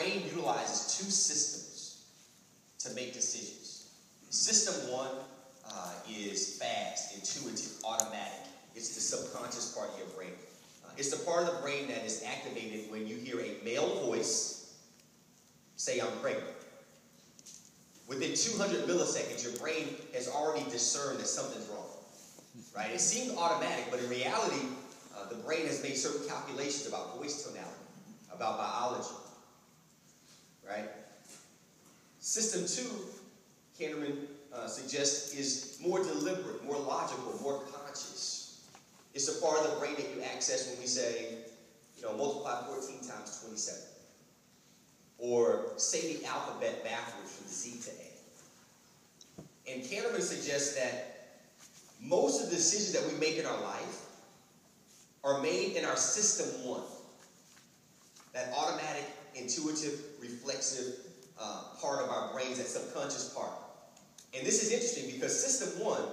brain utilizes two systems to make decisions. System one is fast, intuitive, automatic. It's the subconscious part of your brain. It's the part of the brain that is activated when you hear a male voice say, "I'm pregnant." Within 200 milliseconds, your brain has already discerned that something's wrong. Right? It seems automatic, but in reality, the brain has made certain calculations about voice tonality, about biology. Right? System two, Kahneman suggests, is more deliberate, more logical, more conscious. It's a part of the brain that you access when we say, multiply 14 times 27. Or say the alphabet backwards from Z to A. And Kahneman suggests that most of the decisions that we make in our life are made in our system one. That automatic, intuitive, reflexive part of our brains, that subconscious part. And this is interesting because system one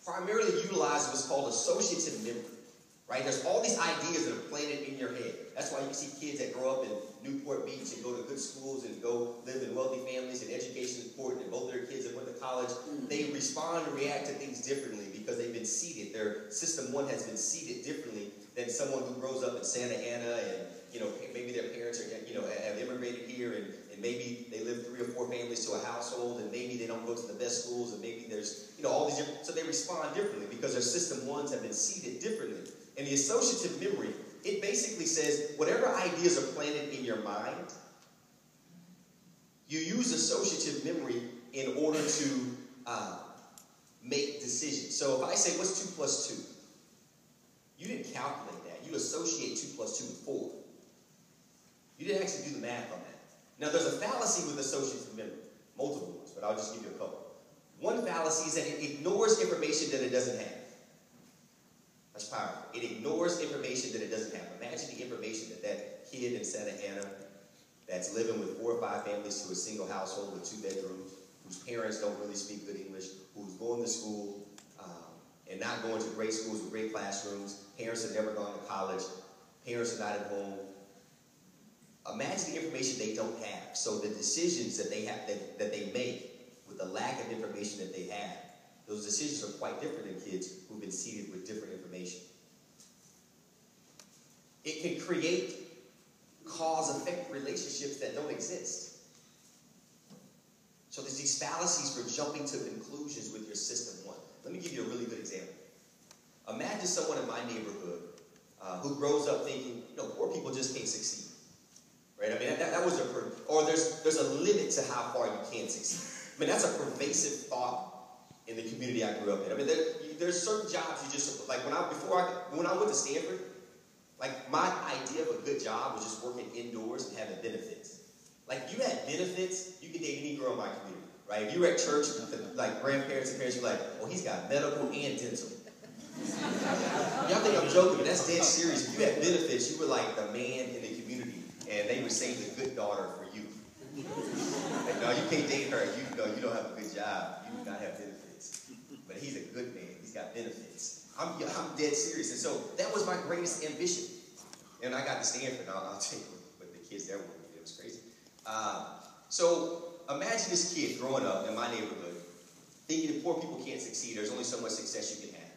primarily utilizes what's called associative memory. Right? There's all these ideas that are planted in your head. That's why you see kids that grow up in Newport Beach and go to good schools and go live in wealthy families, and education is important, and both their kids have went to college. They respond and react to things differently because they've been seeded. Their system one has been seeded differently than someone who grows up in Santa Ana and, maybe their parents are, have immigrated here and maybe they live 3 or 4 families to a household, and maybe they don't go to the best schools, and maybe there's, all these different, so they respond differently because their system ones have been seeded differently. And the associative memory, it basically says whatever ideas are planted in your mind, you use associative memory in order to make decisions. So if I say, what's 2 plus 2? You didn't calculate that. You associate 2 plus 2 with 4. You didn't actually do the math on that. Now, there's a fallacy with associative memory. Multiple ones, but I'll just give you a couple. One fallacy is that it ignores information that it doesn't have. That's powerful. It ignores information that it doesn't have. Imagine the information that kid in Santa Ana that's living with 4 or 5 families to a single household with 2 bedrooms, whose parents don't really speak good English, who's going to school and not going to great schools with great classrooms, parents have never gone to college, parents are not at home. Imagine the information they don't have. So the decisions that they have, that they make with the lack of information that they have, those decisions are quite different than kids who've been seeded with different information. It can create cause-effect relationships that don't exist. So there's these fallacies for jumping to conclusions with your system one. Let me give you a really good example. Imagine someone in my neighborhood who grows up thinking, poor people just can't succeed. Right? I mean, that was or there's a limit to how far you can succeed. I mean, that's a pervasive thought in the community I grew up in. I mean, there's certain jobs you just, like when I went to Stanford, like my idea of a good job was just working indoors and having benefits. Like if you had benefits, you could date any girl in my community, right? If you were at church, like grandparents and parents were like, oh, he's got medical and dental. Y'all think I'm joking, but that's dead serious. If you had benefits, you were like the man in the community, and they would save the good daughter for you. Like, no, you can't date her. You don't have a good job. You do not have benefits. But he's a good man. He's got benefits. I'm dead serious. And so that was my greatest ambition. And I got to Stanford. I'll tell you what the kids there were. It was crazy. So imagine this kid growing up in my neighborhood thinking that poor people can't succeed. There's only so much success you can have.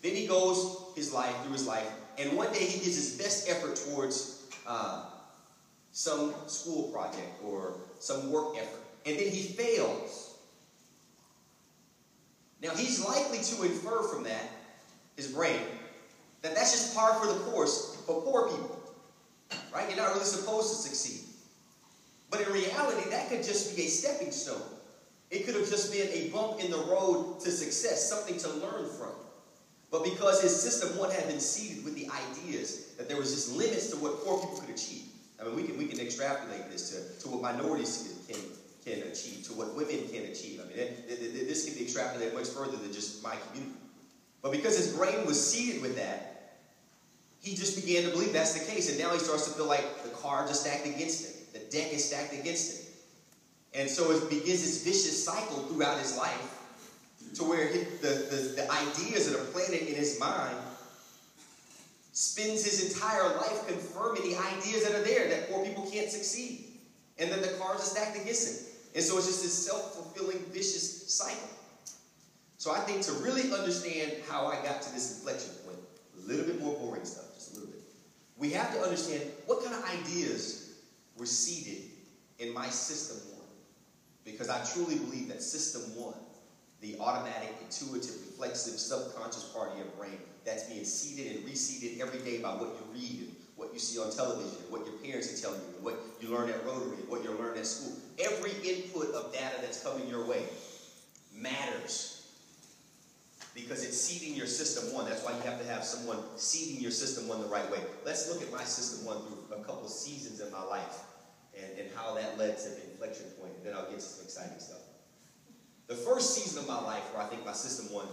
Then he goes through his life, and one day he gives his best effort towards some school project or some work effort. And then he fails. Now, he's likely to infer from that, his brain, that that's just par for the course for poor people. Right? You're not really supposed to succeed. But in reality, that could just be a stepping stone. It could have just been a bump in the road to success, something to learn from. But because his system one had been seeded with the ideas that there was just limits to what poor people could achieve. I mean, we can extrapolate this to what minorities can achieve, to what women can achieve. I mean, this can be extrapolated much further than just my community. But because his brain was seeded with that, he just began to believe that's the case. And now he starts to feel like the cards are stacked against him. The deck is stacked against him. And so it begins this vicious cycle throughout his life to where the ideas that are planted in his mind spends his entire life confirming the ideas that are there, that poor people can't succeed, and that the cards are stacked against him. And so it's just this self-fulfilling, vicious cycle. So I think to really understand how I got to this inflection point, a little bit more boring stuff, just a little bit, we have to understand what kind of ideas were seeded in my system one. Because I truly believe that system one, the automatic, intuitive, reflexive, subconscious part of your brain that's being seeded and reseeded every day by what you read and what you see on television and what your parents are telling you and what you learn at Rotary and what you learn at school. Every input of data that's coming your way matters because it's seeding your system one. That's why you have to have someone seeding your system one the right way. Let's look at my system one through a couple of seasons in my life and how that led to the inflection point, and then I'll get to some exciting stuff. The first season of my life where I think my system one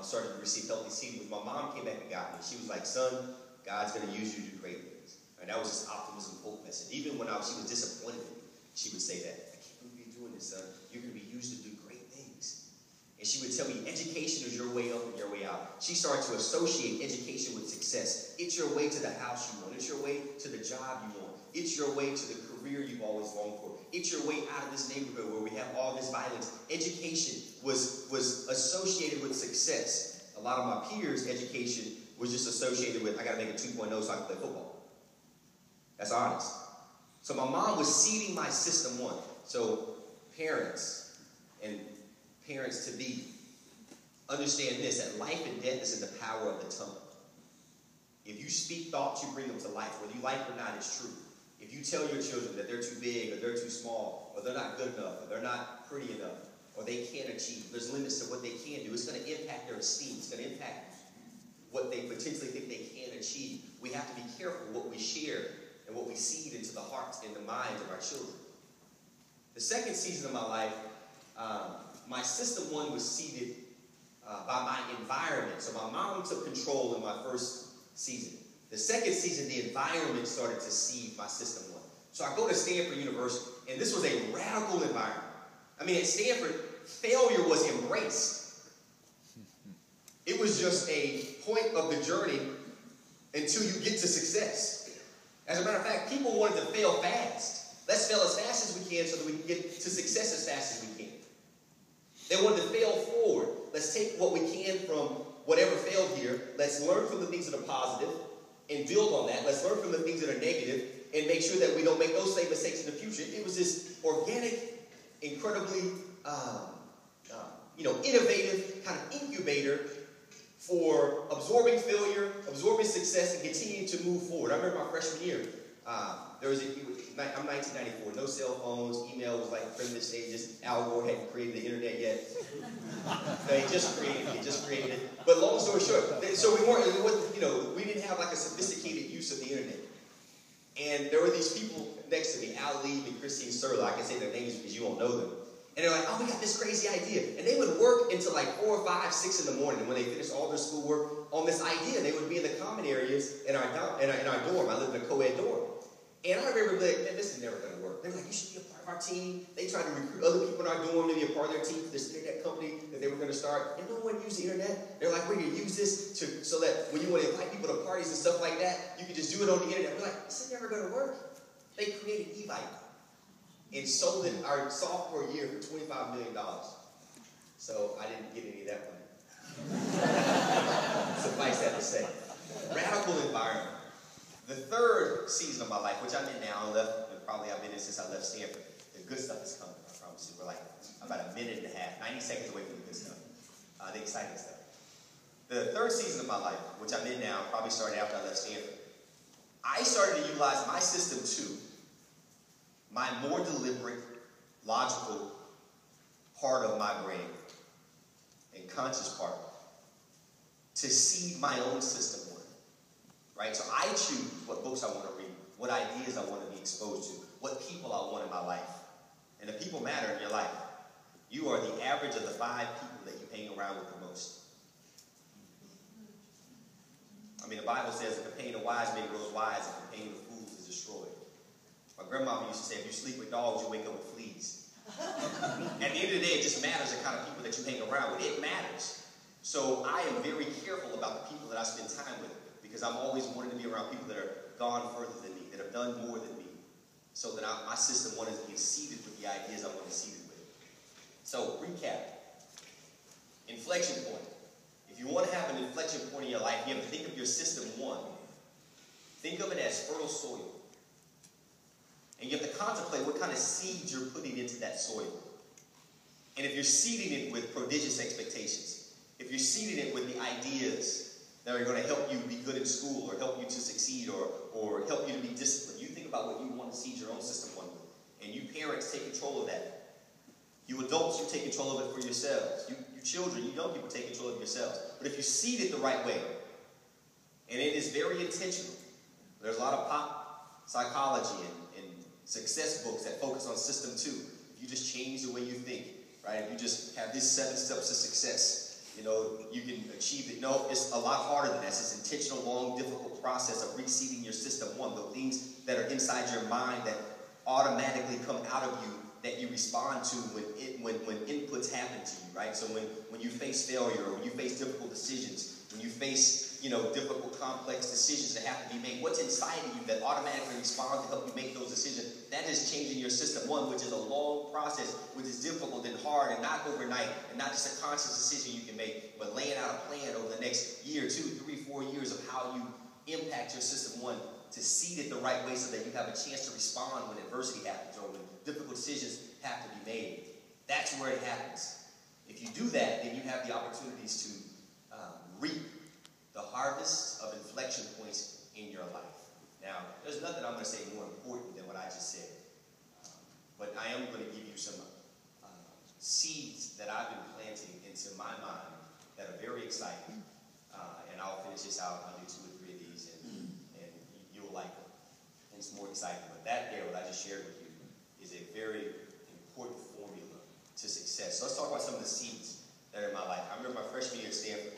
started to receive healthy seeding was my mom came back and got me. She was like, son, God's going to use you to do great things. And that was this optimism, hope message. Even when she was disappointed in me, she would say that, I can't believe you're doing this, son. You're going to be used to do great things. And she would tell me, education is your way up and your way out. She started to associate education with success. It's your way to the house you want. It's your way to the job you want. It's your way to the career you've always longed for. It's your way out of this neighborhood where we have all this violence. Education was associated with success. A lot of my peers' education was just associated with, I got to make a 2.0 so I can play football. That's honest. So my mom was seeding my system one. So parents and parents-to-be, understand this, that life and death is in the power of the tongue. If you speak thoughts, you bring them to life. Whether you like it or not, it's true. If you tell your children that they're too big or they're too small or they're not good enough or they're not pretty enough or they can't achieve, there's limits to what they can do. It's going to impact their esteem. It's going to impact what they potentially think they can achieve. We have to be careful what we share and what we seed into the hearts and the minds of our children. The second season of my life, my system one was seeded by my environment. So my mom took control in my first season. The second season, the environment started to seed my system one. So I go to Stanford University, and this was a radical environment. I mean, at Stanford, failure was embraced. It was just a point of the journey until you get to success. As a matter of fact, people wanted to fail fast. Let's fail as fast as we can so that we can get to success as fast as we can. They wanted to fail forward. Let's take what we can from whatever failed here. Let's learn from the things that are positive and build on that. Let's learn from the things that are negative and make sure that we don't make those same mistakes in the future. It was this organic, incredibly, innovative kind of incubator for absorbing failure, absorbing success, and continuing to move forward. I remember my freshman year, I'm 1994, no cell phones, email was like primitive stages. Al Gore hadn't created the internet yet. No, he just created it. But long story short, so we didn't have like a sophisticated use of the internet. And there were these people next to me, Al Lee and Christine Serla. I can say their names because you won't know them. And they're like, oh, we got this crazy idea. And they would work until like 4 or 5, 6 in the morning. And when they finished all their schoolwork on this idea, they would be in the common areas in our dorm. I lived in a co-ed dorm. And I remember being like, man, this is never going to work. They were like, you should be a part of our team. They tried to recruit other people in our dorm to be a part of their team for this internet company that they were going to start. And no one used the internet. They're like, we're going to use this so that when you want to invite people to parties and stuff like that, you can just do it on the internet. We're like, this is never going to work. They created Evite and sold it our sophomore year for $25 million. So I didn't get any of that money. Suffice that to say. Radical environment. The third season of my life, which I'm in now, I've been in since I left Stanford. The good stuff is coming, I promise you. We're like about a minute and a half, 90 seconds away from the good stuff, the exciting stuff. The third season of my life, which I'm in now, probably started after I left Stanford, I started to utilize my system too, my more deliberate, logical part of my brain and conscious part, to seed my own system. Right? So I choose what books I want to read, what ideas I want to be exposed to, what people I want in my life. And the people matter in your life. You are the average of the 5 people that you hang around with the most. I mean, the Bible says, the companion of wise men grows wise, and the companion of fools is destroyed. My grandmama used to say, if you sleep with dogs, you wake up with fleas. At the end of the day, it just matters the kind of people that you hang around with. It matters. So I am very careful about the people that I spend time with. because I'm always wanting to be around people that are gone further than me, that have done more than me, so that my system one is being seeded with the ideas I want to seed it with. So, recap. Inflection point. If you want to have an inflection point in your life, you have to think of your system one. Think of it as fertile soil. And you have to contemplate what kind of seeds you're putting into that soil. And if you're seeding it with prodigious expectations, if you're seeding it with the ideas that are going to help you be good in school or help you to succeed or help you to be disciplined, you think about what you want to seed your own system one with. And you parents take control of that. You adults, you take control of it for yourselves. You children, you young people take control of yourselves. But if you seed it the right way, and it is very intentional, there's a lot of pop psychology and success books that focus on system 2. If you just change the way you think, right? If you just have these 7 steps to success, you know, you can achieve it. No, it's a lot harder than that. It's an intentional, long, difficult process of reseeding your system 1. The things that are inside your mind that automatically come out of you that you respond to when inputs happen to you, right? So when you face failure, or when you face difficult decisions, when you face, you know, difficult, complex decisions that have to be made, what's inside of you that automatically responds to help you make those decisions? That is changing your system 1, which is a long process, which is difficult and hard and not overnight, and not just a conscious decision you can make, but laying out a plan over the next year, 2, 3, 4 years of how you impact your system 1 to seed it the right way so that you have a chance to respond when adversity happens or when difficult decisions have to be made. That's where it happens. If you do that, then you have the opportunities to reap the harvest of inflection points in your life. Now, there's nothing I'm going to say more important than what I just said. But I am going to give you some seeds that I've been planting into my mind that are very exciting. And I'll finish this out. I'll do 2 or 3 of these, and you'll like them. And it's more exciting. But that there, what I just shared with you, is a very important formula to success. So let's talk about some of the seeds that are in my life. I remember my freshman year at Stanford.